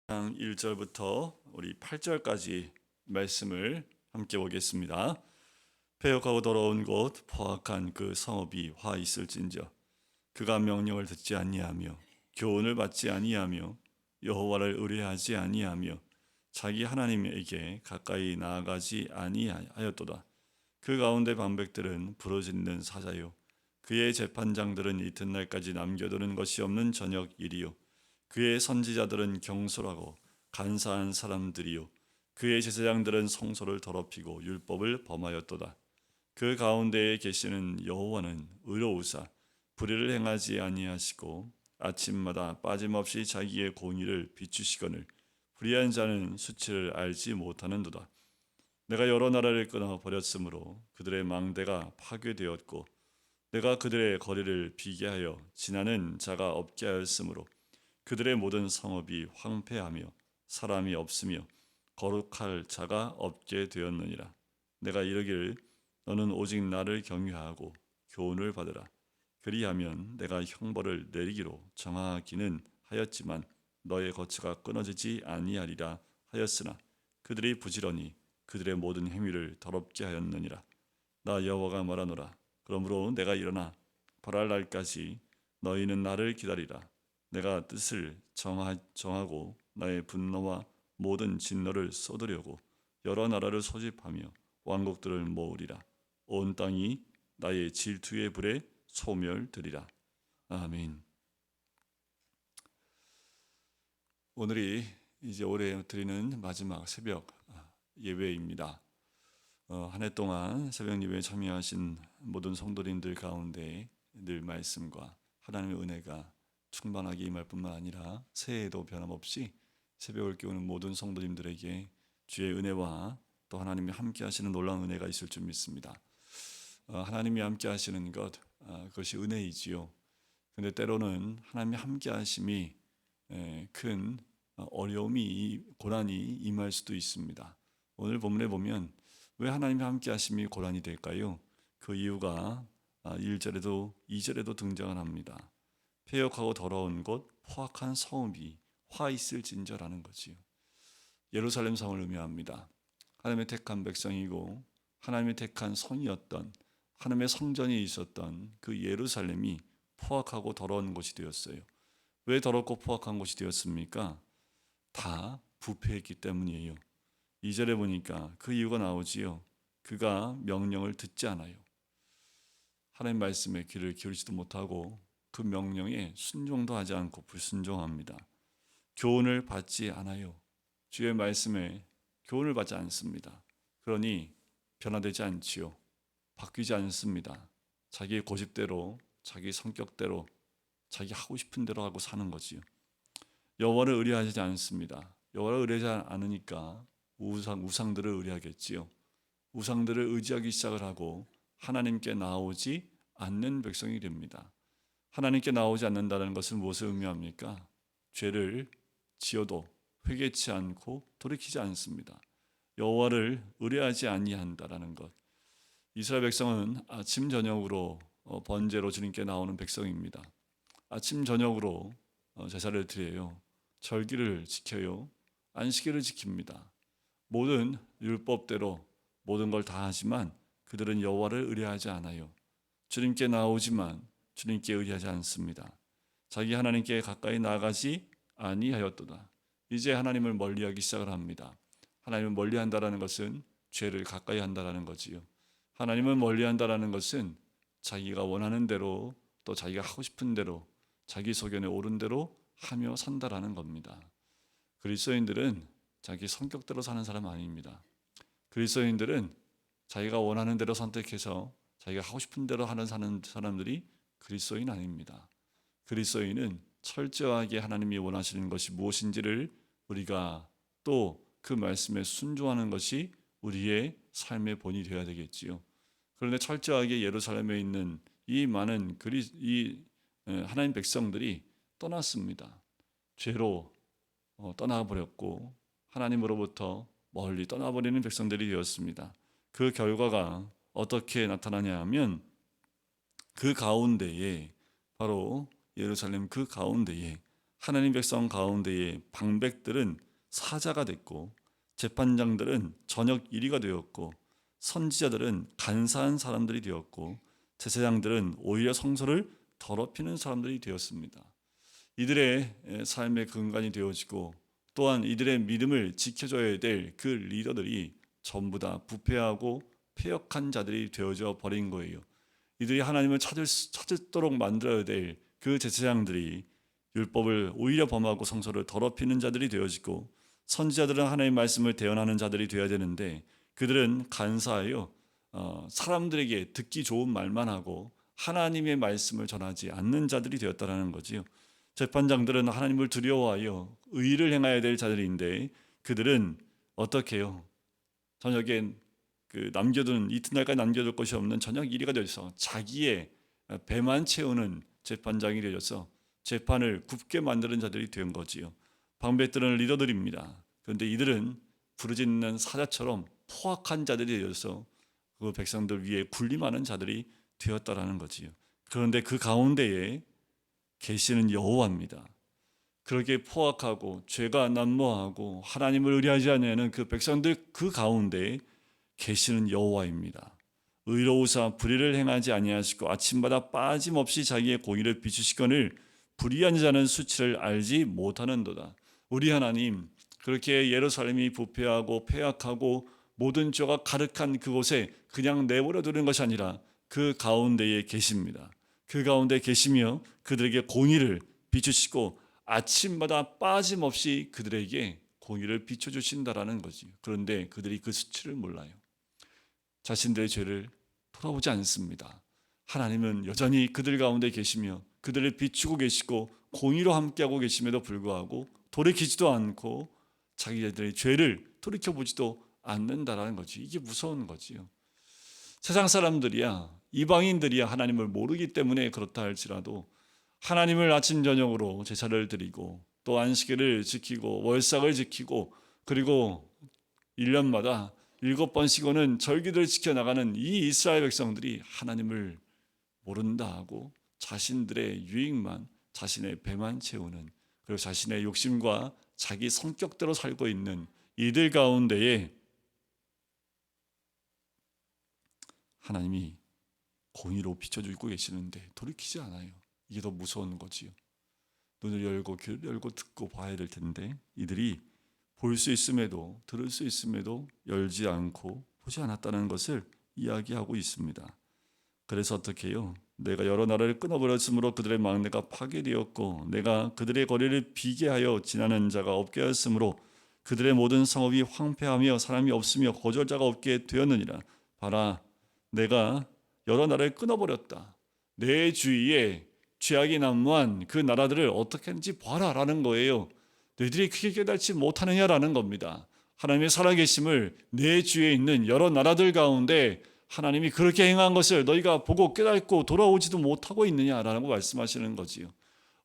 장 1절부터 우리 8절까지 말씀을 함께 보겠습니다. 패역하고 더러운 곳 포악한 그 성읍이 화 있을진저 그가 명령을 듣지 아니하며 교훈을 받지 아니하며 여호와를 의뢰하지 아니하며 자기 하나님에게 가까이 나아가지 아니하였도다. 그 가운데 방백들은 부르짖는 사자요 그의 재판장들은 이튿날까지 남겨두는 것이 없는 저녁 일이요 그의 선지자들은 경솔하고 간사한 사람들이요 그의 제사장들은 성소를 더럽히고 율법을 범하였도다. 그 가운데에 계시는 여호와는 의로우사 불의를 행하지 아니하시고 아침마다 빠짐없이 자기의 공의를 비추시거늘 불의한 자는 수치를 알지 못하는도다. 내가 여러 나라를 끊어 버렸으므로 그들의 망대가 파괴되었고 내가 그들의 거리를 비게 하여 지나는 자가 없게 하였으므로 그들의 모든 성읍이 황폐하며 사람이 없으며 거룩할 자가 없게 되었느니라. 내가 이르기를 너는 오직 나를 경외하고 교훈을 받으라. 그리하면 내가 형벌을 내리기로 정하기는 하였지만 너의 거처가 끊어지지 아니하리라 하였으나 그들이 부지런히 그들의 모든 행위를 더럽게 하였느니라. 나 여호와가 말하노라. 그러므로 내가 일어나 벌할 날까지 너희는 나를 기다리라. 내가 뜻을 정하고 나의 분노와 모든 진노를 쏟으려고 여러 나라를 소집하며 왕국들을 모으리라. 온 땅이 나의 질투의 불에 소멸되리라. 아멘. 오늘이 이제 올해 드리는 마지막 새벽 예배입니다. 한 해 동안 새벽 예배에 참여하신 모든 성도님들 가운데 늘 말씀과 하나님의 은혜가 충만하게 임할 뿐만 아니라 새해에도 변함없이 새벽을 깨우는 모든 성도님들에게 주의 은혜와 또 하나님이 함께 하시는 놀라운 은혜가 있을 줄 믿습니다. 하나님이 함께 하시는 것 그것이 은혜이지요. 근데 때로는 하나님이 함께 하심이 큰 어려움이 고난이 임할 수도 있습니다. 오늘 본문에 보면 왜 하나님이 함께 하심이 고난이 될까요? 그 이유가 1절에도 2절에도 등장을 합니다. 패역하고 더러운 곳 포악한 성읍이 화 있을진저라는 거지요. 예루살렘 성을 의미합니다. 하나님의 택한 백성이고 하나님의 택한 성이었던 하나님의 성전이 있었던 그 예루살렘이 포악하고 더러운 곳이 되었어요. 왜 더럽고 포악한 곳이 되었습니까? 다 부패했기 때문이에요. 2절에 보니까 그 이유가 나오지요. 그가 명령을 듣지 않아요. 하나님 말씀에 귀를 기울이지도 못하고 그 명령에 순종도 하지 않고 불순종합니다. 교훈을 받지 않아요. 주의 말씀에 교훈을 받지 않습니다. 그러니 변화되지 않지요. 바뀌지 않습니다. 자기의 고집대로, 자기 성격대로, 자기 하고 싶은 대로 하고 사는 거지요. 여호와를 의뢰하지 않습니다. 여호와를 의뢰하지 않으니까 우상들을 의뢰하겠지요. 우상들을 의지하기 시작을 하고 하나님께 나오지 않는 백성이 됩니다. 하나님께 나오지 않는다는 것은 무엇을 의미합니까? 죄를 지어도 회개치 않고 돌이키지 않습니다. 여호와를 의뢰하지 아니한다라는 것. 이스라엘 백성은 아침 저녁으로 번제로 주님께 나오는 백성입니다. 아침 저녁으로 제사를 드려요. 절기를 지켜요. 안식일을 지킵니다. 모든 율법대로 모든 걸 다 하지만 그들은 여호와를 의뢰하지 않아요. 주님께 나오지만 주님께 의뢰하지 않습니다. 자기 하나님께 가까이 나아가지 아니하였도다. 이제 하나님을 멀리하기 시작을 합니다. 하나님을 멀리한다라는 것은 죄를 가까이 한다라는 거지요. 하나님을 멀리한다라는 것은 자기가 원하는 대로 또 자기가 하고 싶은 대로 자기 소견에 옳은 대로 하며 산다라는 겁니다. 그리스도인들은 자기 성격대로 사는 사람 아닙니다. 그리스도인들은 자기가 원하는 대로 선택해서 자기가 하고 싶은 대로 사는 사람들이 그리스도인 아닙니다. 그리스도인은 철저하게 하나님이 원하시는 것이 무엇인지를 우리가 또 그 말씀에 순종하는 것이 우리의 삶의 본이 되어야 되겠지요. 그런데 철저하게 예루살렘에 있는 이 많은 하나님 백성들이 떠났습니다. 죄로 떠나버렸고 하나님으로부터 멀리 떠나버리는 백성들이 되었습니다. 그 결과가 어떻게 나타나냐 하면 그 가운데에 바로 예루살렘 그 가운데에 하나님 백성 가운데에 방백들은 사자가 됐고 재판장들은 저녁 이리가 되었고 선지자들은 간사한 사람들이 되었고 제사장들은 오히려 성소를 더럽히는 사람들이 되었습니다. 이들의 삶의 근간이 되어지고 또한 이들의 믿음을 지켜줘야 될 그 리더들이 전부 다 부패하고 패역한 자들이 되어져 버린 거예요. 이들이 하나님을 찾도록 만들어야 될 그 제사장들이 율법을 오히려 범하고 성소를 더럽히는 자들이 되어지고 선지자들은 하나님의 말씀을 대언하는 자들이 되어야 되는데 그들은 간사하여 사람들에게 듣기 좋은 말만 하고 하나님의 말씀을 전하지 않는 자들이 되었다라는 거지요. 재판장들은 하나님을 두려워하여 의를 행해야 될 자들인데 그들은 어떻게 해요? 저녁에 남겨둔 이튿날까지 남겨둘 것이 없는 저녁 이리가 되어서 자기의 배만 채우는 재판장이 되어서 재판을 굽게 만드는 자들이 된 거지요. 방백들은 리더들입니다. 그런데 이들은 부르짖는 사자처럼 포악한 자들이 되어서 그 백성들 위에 군림하는 자들이 되었다라는 거지요. 그런데 그 가운데에 계시는 여호와입니다. 그렇게 포악하고 죄가 난무하고 하나님을 의뢰하지 않는 그 백성들 그 가운데 계시는 여호와입니다. 의로우사 불의를 행하지 아니하시고 아침마다 빠짐없이 자기의 공의를 비추시거늘 불의한 자는 수치를 알지 못하는도다. 우리 하나님 그렇게 예루살렘이 부패하고 패악하고 모든 죄가 가득한 그곳에 그냥 내버려 두는 것이 아니라 그 가운데에 계십니다. 그 가운데 계시며 그들에게 공의를 비추시고 아침마다 빠짐없이 그들에게 공의를 비춰주신다라는 거지. 그런데 그들이 그 수치를 몰라요. 자신들의 죄를 돌아보지 않습니다. 하나님은 여전히 그들 가운데 계시며 그들을 비추고 계시고 공의로 함께하고 계심에도 불구하고 돌이키지도 않고 자기들의 죄를 돌이켜보지도 않는다라는 거지. 이게 무서운 거지요. 세상 사람들이야 이방인들이야 하나님을 모르기 때문에 그렇다 할지라도 하나님을 아침 저녁으로 제사를 드리고 또 안식일을 지키고 월삭을 지키고 그리고 1년마다 7번 쉬고는 절기들을 지켜나가는 이 이스라엘 백성들이 하나님을 모른다 하고 자신들의 유익만 자신의 배만 채우는 그리고 자신의 욕심과 자기 성격대로 살고 있는 이들 가운데에 하나님이 공의로 비춰주고 계시는데 돌이키지 않아요. 이게 더 무서운 거지요. 눈을 열고 귀를 열고 듣고 봐야 될 텐데 이들이 볼 수 있음에도 들을 수 있음에도 열지 않고 보지 않았다는 것을 이야기하고 있습니다. 그래서 어떻게 해요? 내가 여러 나라를 끊어버렸으므로 그들의 막내가 파괴되었고 내가 그들의 거리를 비게 하여 지나는 자가 없게 하였으므로 그들의 모든 성읍이 황폐하며 사람이 없으며 거절자가 없게 되었느니라. 봐라, 내가 여러 나라를 끊어버렸다. 내 주위에 죄악이 난무한 그 나라들을 어떻게 하는지 봐라라는 거예요. 너희들이 크게 깨닫지 못하느냐라는 겁니다. 하나님의 살아계심을 내 주위에 있는 여러 나라들 가운데 하나님이 그렇게 행한 것을 너희가 보고 깨닫고 돌아오지도 못하고 있느냐라고 말씀하시는 거지요.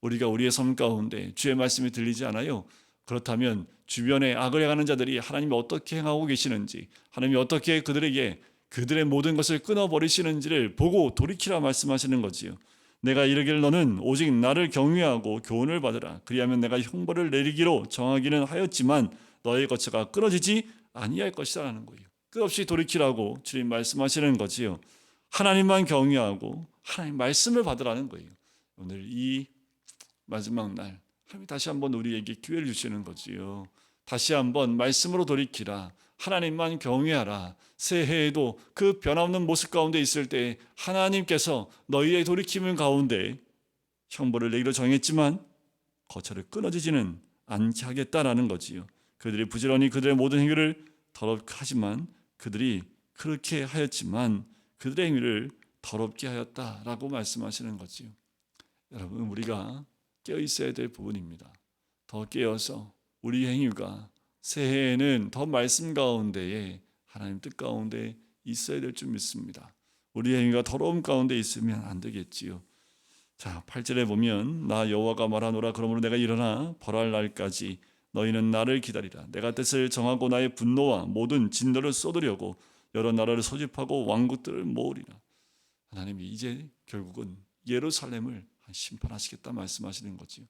우리가 우리의 삶 가운데 주의 말씀이 들리지 않아요? 그렇다면 주변에 악을 행하는 자들이 하나님이 어떻게 행하고 계시는지 하나님이 어떻게 그들에게 그들의 모든 것을 끊어버리시는지를 보고 돌이키라 말씀하시는 거지요. 내가 이르기를 너는 오직 나를 경외하고 교훈을 받으라. 그리하면 내가 형벌을 내리기로 정하기는 하였지만 너의 거처가 끊어지지 아니할 것이라 하는 거예요. 끝없이 돌이키라고 주님 말씀하시는 거지요. 하나님만 경외하고 하나님 말씀을 받으라는 거예요. 오늘 이 마지막 날 하나님 다시 한번 우리에게 기회를 주시는 거지요. 다시 한번 말씀으로 돌이키라. 하나님만 경외하라. 새해에도 그 변함없는 모습 가운데 있을 때 하나님께서 너희의 돌이킴을 가운데 형벌을 내기로 정했지만 거처를 끊어지지는 않게 하겠다라는 거지요. 그들이 부지런히 그들의 모든 행위를 더럽게 하지만 그들이 그렇게 하였지만 그들의 행위를 더럽게 하였다라고 말씀하시는 거지요. 여러분 우리가 깨어 있어야 될 부분입니다. 더 깨어서 우리 행위가 새해에는 더 말씀 가운데에 하나님 뜻 가운데 있어야 될 줄 믿습니다. 우리 행위가 더러움 가운데 있으면 안 되겠지요. 자, 8절에 보면 나 여호와가 말하노라. 그러므로 내가 일어나 벌할 날까지 너희는 나를 기다리라. 내가 뜻을 정하고 나의 분노와 모든 진노를 쏟으려고 여러 나라를 소집하고 왕국들을 모으리라. 하나님이 이제 결국은 예루살렘을 심판하시겠다 말씀하시는 거지요.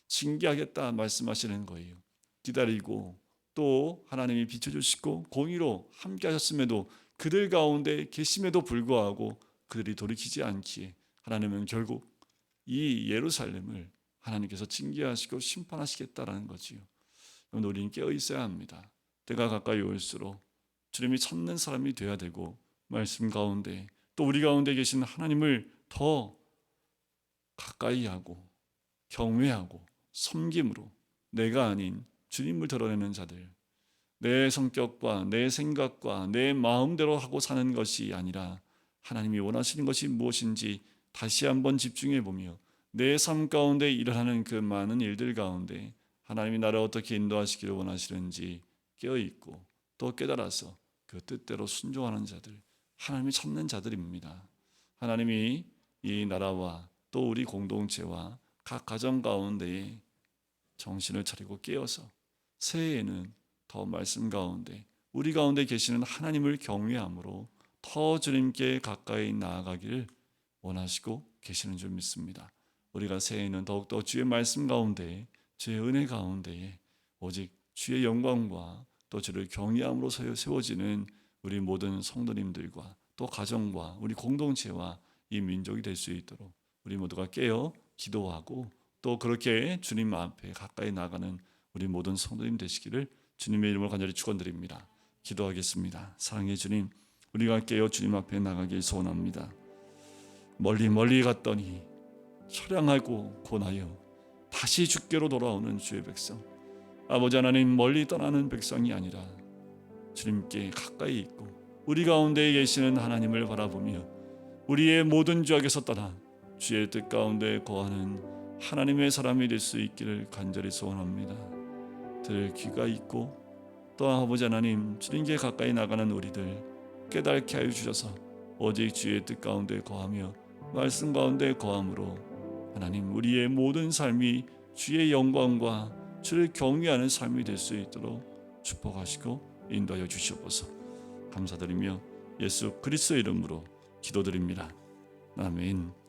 징계하겠다 말씀하시는 거예요. 기다리고 또 하나님이 비춰주시고 공의로 함께 하셨음에도 그들 가운데 계심에도 불구하고 그들이 돌이키지 않기에 하나님은 결국 이 예루살렘을 하나님께서 징계하시고 심판하시겠다라는 거지요. 우리는 깨어 있어야 합니다. 때가 가까이 올수록 주님이 찾는 사람이 되어야 되고 말씀 가운데 또 우리 가운데 계신 하나님을 더 가까이 하고 경외하고 섬김으로 내가 아닌 주님을 드러내는 자들, 내 성격과 내 생각과 내 마음대로 하고 사는 것이 아니라 하나님이 원하시는 것이 무엇인지 다시 한번 집중해 보며 내 삶 가운데 일어나는 그 많은 일들 가운데 하나님이 나를 어떻게 인도하시기를 원하시는지 깨어있고 또 깨달아서 그 뜻대로 순종하는 자들, 하나님이 찾는 자들입니다. 하나님이 이 나라와 또 우리 공동체와 각 가정 가운데에 정신을 차리고 깨어서 새해에는 더 말씀 가운데 우리 가운데 계시는 하나님을 경외함으로 더 주님께 가까이 나아가기를 원하시고 계시는 줄 믿습니다. 우리가 새해에는 더욱더 주의 말씀 가운데 주의 은혜 가운데에 오직 주의 영광과 또 주를 경외함으로 세워지는 우리 모든 성도님들과 또 가정과 우리 공동체와 이 민족이 될 수 있도록 우리 모두가 깨어 기도하고 또 그렇게 주님 앞에 가까이 나가는 우리 모든 성도님 되시기를 주님의 이름으로 간절히 축원드립니다. 기도하겠습니다. 사랑의 주님, 우리가 깨어 주님 앞에 나가길 소원합니다. 멀리 갔더니 처량하고 고나여 다시 주께로 돌아오는 주의 백성, 아버지 하나님, 멀리 떠나는 백성이 아니라 주님께 가까이 있고 우리 가운데 계시는 하나님을 바라보며 우리의 모든 죄악에서 떠나 주의 뜻 가운데 거하는 하나님의 사람이 될 수 있기를 간절히 소원합니다. 들을 귀가 있고 또 아버지 하나님, 주님께 가까이 나가는 우리들 깨닫게 하여 주셔서 오직 주의 뜻 가운데 거하며 말씀 가운데 거함으로 하나님, 우리의 모든 삶이 주의 영광과 주를 경외하는 삶이 될 수 있도록 축복하시고 인도하여 주시옵소서. 감사드리며 예수 그리스도의 이름으로 기도드립니다. 아멘.